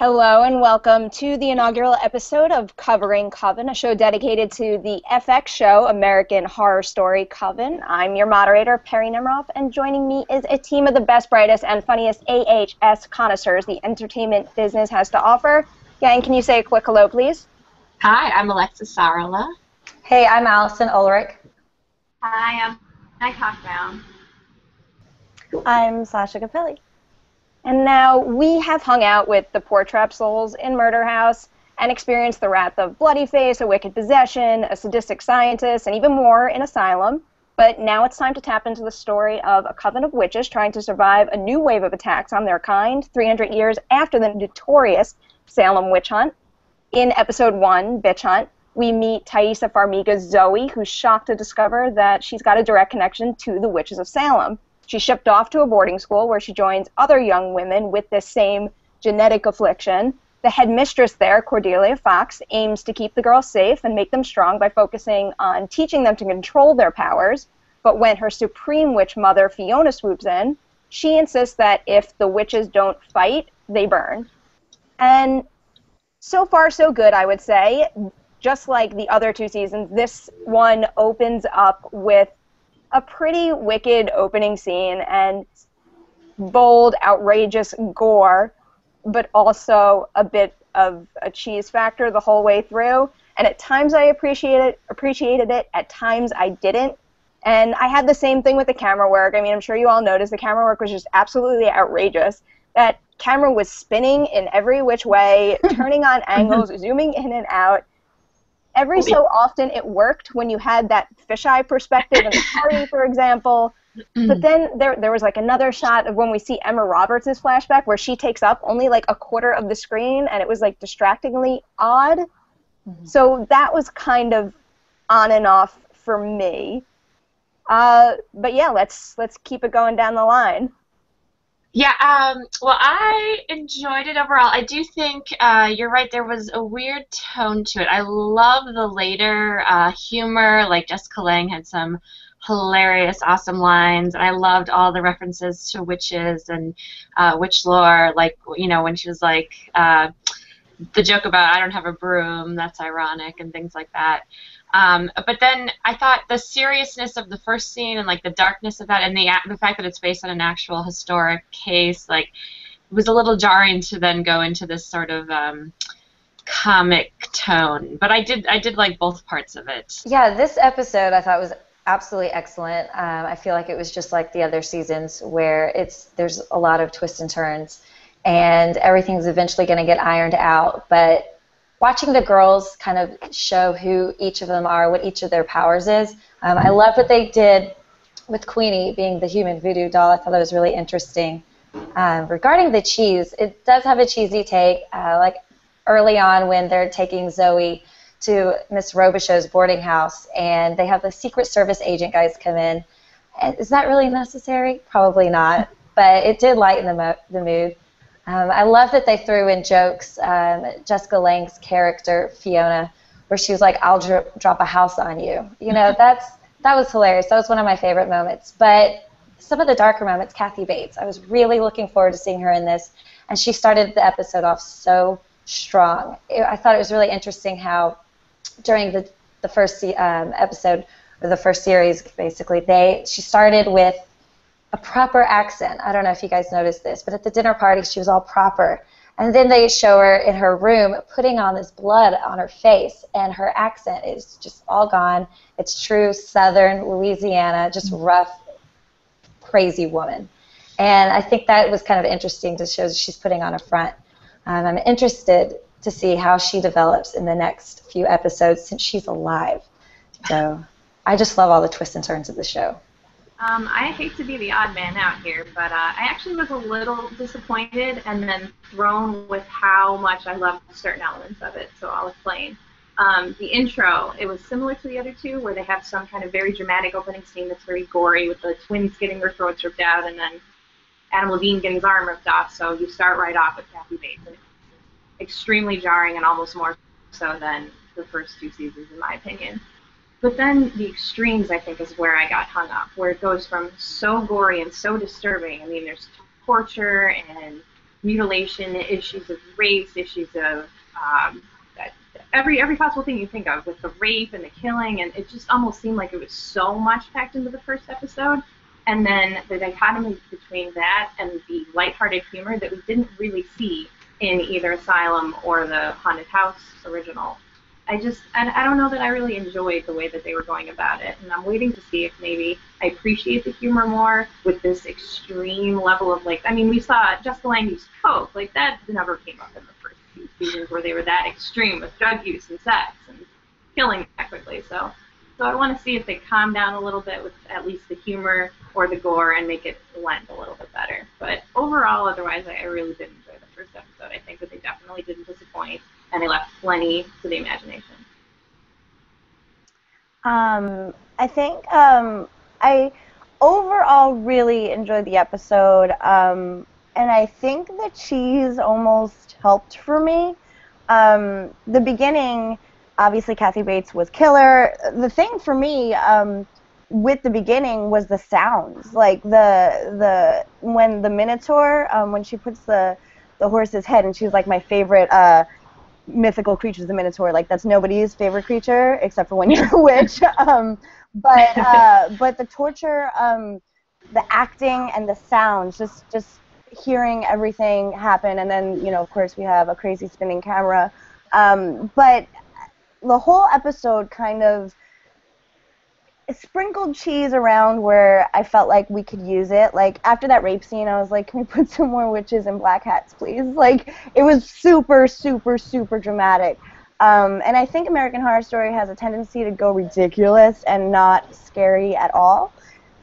Hello and welcome to the inaugural episode of Covering Coven, a show dedicated to the FX show American Horror Story Coven. I'm your moderator, Perri Nemiroff, and joining me is a team of the best, brightest, and funniest AHS connoisseurs the entertainment business has to offer. Gang, can you say a quick hello, please? Hi, I'm Alexis Saarela. Hey, I'm Allison Ullrich. Hi, I'm Megg Hochbaum. I'm Sasha Capelli. And now we have hung out with the poor trapped souls in Murder House and experienced the wrath of Bloody Face, a wicked possession, a sadistic scientist, and even more in Asylum. But now it's time to tap into the story of a coven of witches trying to survive a new wave of attacks on their kind 300 years after the notorious Salem witch hunt. In episode 1, Bitch Hunt, we meet Thaisa Farmiga's Zoe, who's shocked to discover that she's got a direct connection to the witches of Salem. She's shipped off to a boarding school where she joins other young women with this same genetic affliction. The headmistress there, Cordelia Fox, aims to keep the girls safe and make them strong by focusing on teaching them to control their powers. But when her supreme witch mother, Fiona, swoops in, she insists that if the witches don't fight, they burn. And so far, so good, I would say. Just like the other two seasons, this one opens up with a pretty wicked opening scene and bold, outrageous gore, but also a bit of a cheese factor the whole way through. And at times I appreciated it, at times I didn't. And I had the same thing with the camera work. I mean, I'm sure you all noticed the camera work was just absolutely outrageous. That camera was spinning in every which way, turning on angles, zooming in and out. Every so often it worked when you had that fisheye perspective in the party, for example. But then there was like another shot of when we see Emma Roberts' flashback where she takes up only like a quarter of the screen, and it was like distractingly odd. So that was kind of on and off for me. But yeah, let's keep it going down the line. Yeah, well, I enjoyed it overall. I do think you're right, there was a weird tone to it. I love the later humor, like Jessica Lange had some hilarious, awesome lines, and I loved all the references to witches and witch lore, like, you know, when she was like, the joke about I don't have a broom, that's ironic, and things like that. But then I thought the seriousness of the first scene and like the darkness of that, and the fact that it's based on an actual historic case, like, it was a little jarring to then go into this sort of comic tone. But I did like both parts of it. Yeah, this episode I thought was absolutely excellent. I feel like it was just like the other seasons where there's a lot of twists and turns, and everything's eventually going to get ironed out. But watching the girls kind of show who each of them are, what each of their powers is. I love what they did with Queenie being the human voodoo doll. I thought that was really interesting. Regarding the cheese, it does have a cheesy take. Like early on when they're taking Zoe to Miss Robichaux's boarding house, and they have the Secret Service agent guys come in. And is that really necessary? Probably not, but it did lighten the mood. I love that they threw in jokes. Jessica Lange's character, Fiona, where she was like, I'll drop a house on you. You know, that was hilarious. That was one of my favorite moments. But some of the darker moments, Kathy Bates, I was really looking forward to seeing her in this, and she started the episode off so strong. I thought it was really interesting how during the first episode, or the first series, basically, she started with a proper accent. I don't know if you guys noticed this, but at the dinner party, she was all proper. And then they show her in her room putting on this blood on her face, and her accent is just all gone. It's true Southern Louisiana, just rough, crazy woman. And I think that was kind of interesting to show that she's putting on a front. I'm interested to see how she develops in the next few episodes since she's alive. So I just love all the twists and turns of the show. I hate to be the odd man out here, but I actually was a little disappointed and then thrown with how much I loved certain elements of it, so I'll explain. The intro, it was similar to the other two, where they have some kind of very dramatic opening scene that's very gory, with the twins getting their throats ripped out and then Adam Levine getting his arm ripped off, so you start right off with Kathy Bates. And it's extremely jarring, and almost more so than the first two seasons, in my opinion. But then the extremes, I think, is where I got hung up, where it goes from so gory and so disturbing. I mean, there's torture and mutilation, issues of race, issues of every possible thing you think of, with the rape and the killing, and it just almost seemed like it was so much packed into the first episode. And then the dichotomy between that and the lighthearted humor that we didn't really see in either Asylum or the Haunted House original. I don't know that I really enjoyed the way that they were going about it, and I'm waiting to see if maybe I appreciate the humor more with this extreme level of, like, I mean, we saw Jessica Lange use coke, like, that never came up in the first few seasons where they were that extreme with drug use and sex and killing that quickly. So I want to see if they calm down a little bit with at least the humor or the gore and make it blend a little bit better. But overall, otherwise, I really did enjoy the first episode. I think that they definitely didn't disappoint, and they left plenty to the imagination. I think I overall really enjoyed the episode, and I think the cheese almost helped for me. The beginning, obviously Kathy Bates was killer. The thing for me with the beginning was the sounds, like the when the Minotaur, when she puts the horse's head, and she's like my favorite mythical creature is the Minotaur. Like, that's nobody's favorite creature except for when you're a witch. But the torture, the acting and the sounds, just hearing everything happen, and then, you know, of course we have a crazy spinning camera. But the whole episode kind of sprinkled cheese around where I felt like we could use it. Like, after that rape scene, I was like, can we put some more witches in black hats, please? Like, it was super, super, super dramatic. And I think American Horror Story has a tendency to go ridiculous and not scary at all,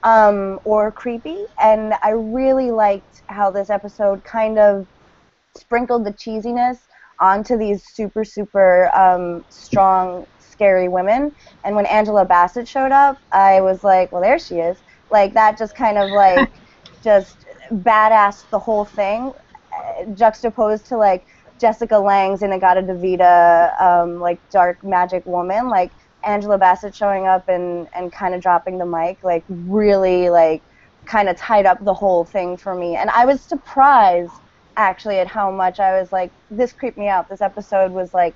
or creepy. And I really liked how this episode kind of sprinkled the cheesiness onto these super, super strong, scary women. And when Angela Bassett showed up, I was like, well, there she is. Like, that just kind of, like, just badass the whole thing, juxtaposed to, like, Jessica Lange's In-A-Gadda-Da-Vida, like, dark magic woman. Like, Angela Bassett showing up and kind of dropping the mic, like, really, like, kind of tied up the whole thing for me. And I was surprised, actually, at how much I was like, this creeped me out. This episode was, like,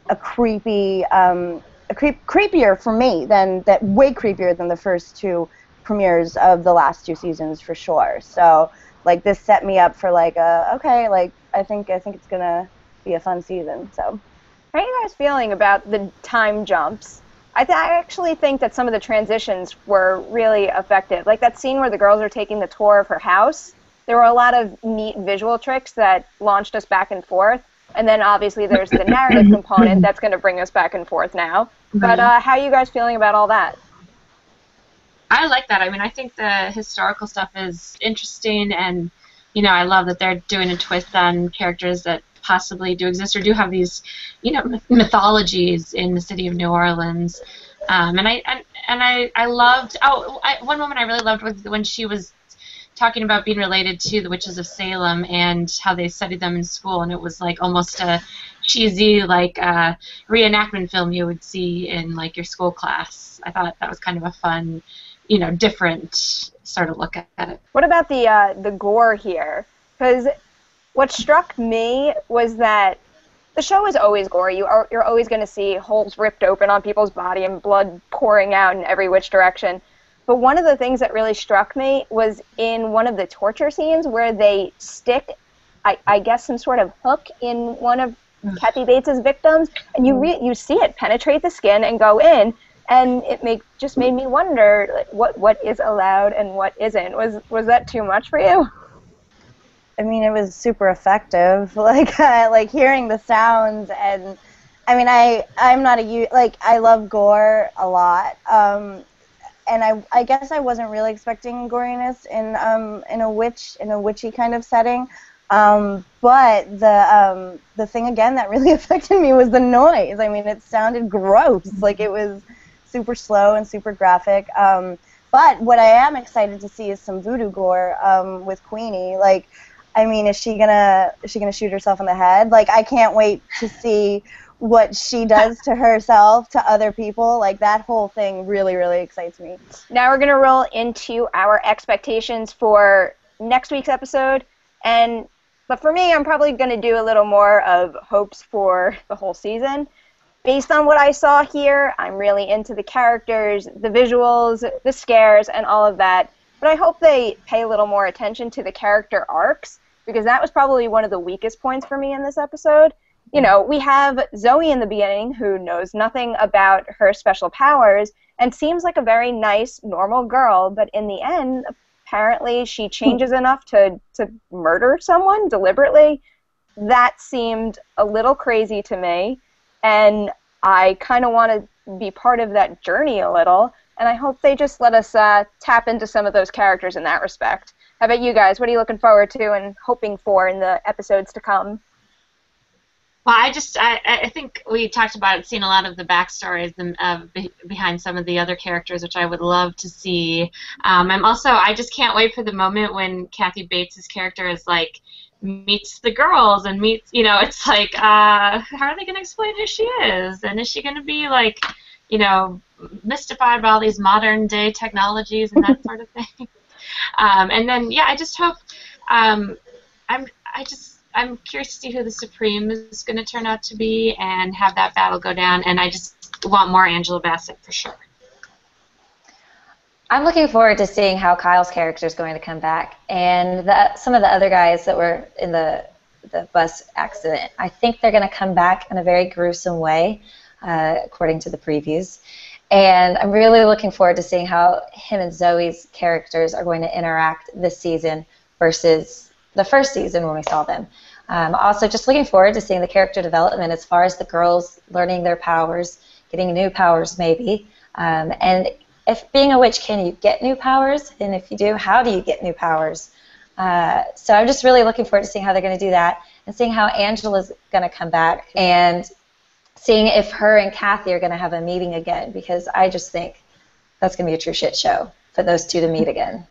a creepy, creepier for me way creepier than the first two premieres of the last two seasons, for sure. So, like, this set me up for, like, okay, like, I think it's gonna be a fun season. So, how are you guys feeling about the time jumps? I actually think that some of the transitions were really effective. Like that scene where the girls are taking the tour of her house. There were a lot of neat visual tricks that launched us back and forth. And then obviously there's the narrative component that's going to bring us back and forth now. But how are you guys feeling about all that? I like that. I mean, I think the historical stuff is interesting, and, you know, I love that they're doing a twist on characters that possibly do exist or do have these, you know, mythologies in the city of New Orleans. And I loved. One moment I really loved was when she was talking about being related to the witches of Salem and how they studied them in school, and it was like almost a cheesy, like, reenactment film you would see in, like, your school class. I thought that was kind of a fun, you know, different sort of look at it. What about the gore here? Because what struck me was that the show is always gory. You're always going to see holes ripped open on people's body and blood pouring out in every which direction. But one of the things that really struck me was in one of the torture scenes where they stick, I guess, some sort of hook in one of Kathy Bates' victims, and you see it penetrate the skin and go in, and it just made me wonder, like, what is allowed and what isn't. Was that too much for you? I mean, it was super effective. Like, like hearing the sounds, and I mean, I'm not I love gore a lot. And I guess I wasn't really expecting goriness in a witchy kind of setting. But the thing again that really affected me was the noise. I mean, it sounded gross. Like, it was super slow and super graphic. But what I am excited to see is some voodoo gore with Queenie. Like, I mean, is she gonna shoot herself in the head? Like, I can't wait to see what she does to herself, to other people. Like, that whole thing really, really excites me. Now we're going to roll into our expectations for next week's episode. And But for me, I'm probably going to do a little more of hopes for the whole season. Based on what I saw here, I'm really into the characters, the visuals, the scares, and all of that. But I hope they pay a little more attention to the character arcs, because that was probably one of the weakest points for me in this episode. You know, we have Zoe in the beginning, who knows nothing about her special powers, and seems like a very nice, normal girl, but in the end, apparently she changes enough to murder someone deliberately. That seemed a little crazy to me, and I kind of want to be part of that journey a little, and I hope they just let us tap into some of those characters in that respect. How about you guys? What are you looking forward to and hoping for in the episodes to come? Well, I think we talked about seeing a lot of the backstories behind some of the other characters, which I would love to see. I just can't wait for the moment when Kathy Bates' character is like meets the girls and meets, it's like, how are they going to explain who she is? And is she going to be like, mystified by all these modern day technologies and that sort of thing? And then, I just hope, I'm curious to see who the Supreme is going to turn out to be and have that battle go down, and I just want more Angela Bassett for sure. I'm looking forward to seeing how Kyle's character is going to come back, and some of the other guys that were in the bus accident. I think they're going to come back in a very gruesome way, according to the previews. And I'm really looking forward to seeing how him and Zoe's characters are going to interact this season versus the first season when we saw them. Also, just looking forward to seeing the character development as far as the girls learning their powers, getting new powers maybe. And if being a witch, can you get new powers? And if you do, how do you get new powers? So I'm just really looking forward to seeing how they're going to do that and seeing how Angela's going to come back and seeing if her and Kathy are going to have a meeting again, because I just think that's going to be a true shit show for those two to meet again.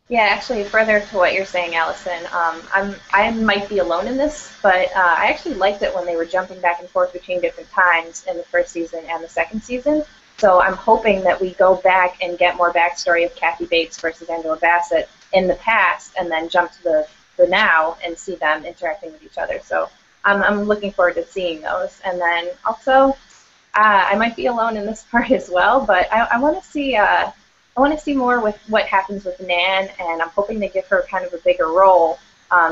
Yeah, actually, further to what you're saying, Allison, I might be alone in this, but I actually liked it when they were jumping back and forth between different times in the first season and the second season. So I'm hoping that we go back and get more backstory of Kathy Bates versus Angela Bassett in the past, and then jump to the now and see them interacting with each other. So I'm looking forward to seeing those. And then also, I might be alone in this part as well, but I want to see. I want to see more with what happens with Nan, and I'm hoping they give her kind of a bigger role,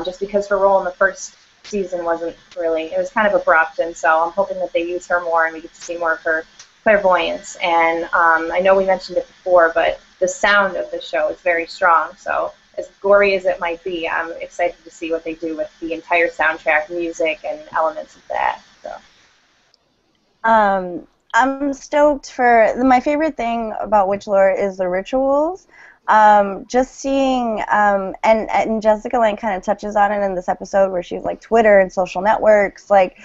just because her role in the first season wasn't really, it was kind of abrupt, and so I'm hoping that they use her more and we get to see more of her clairvoyance. And I know we mentioned it before, but the sound of the show is very strong, so as gory as it might be, I'm excited to see what they do with the entire soundtrack, music, and elements of that. So. I'm stoked for my favorite thing about witch lore is the rituals. Just seeing and Jessica Lange kind of touches on it in this episode where she's like Twitter and social networks, like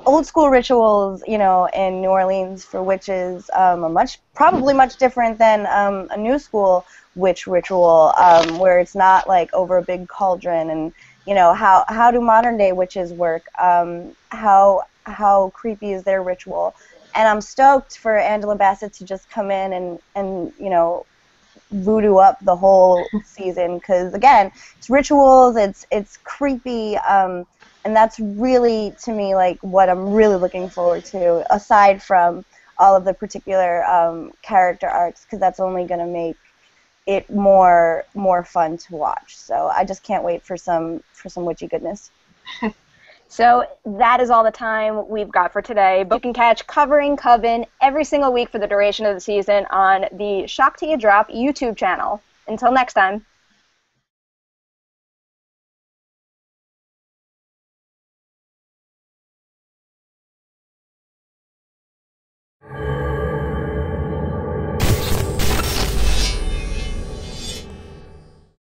old school rituals, in New Orleans for witches are probably much different than a new school witch ritual, where it's not like over a big cauldron. And how do modern day witches work? How creepy is their ritual? And I'm stoked for Angela Bassett to just come in and voodoo up the whole season, because again, it's rituals, it's creepy, and that's really, to me, like what I'm really looking forward to, aside from all of the particular character arcs, because that's only going to make it more fun to watch. So I just can't wait for some witchy goodness. So that is all the time we've got for today. But you can catch Covering Coven every single week for the duration of the season on the Shock to You Drop YouTube channel. Until next time.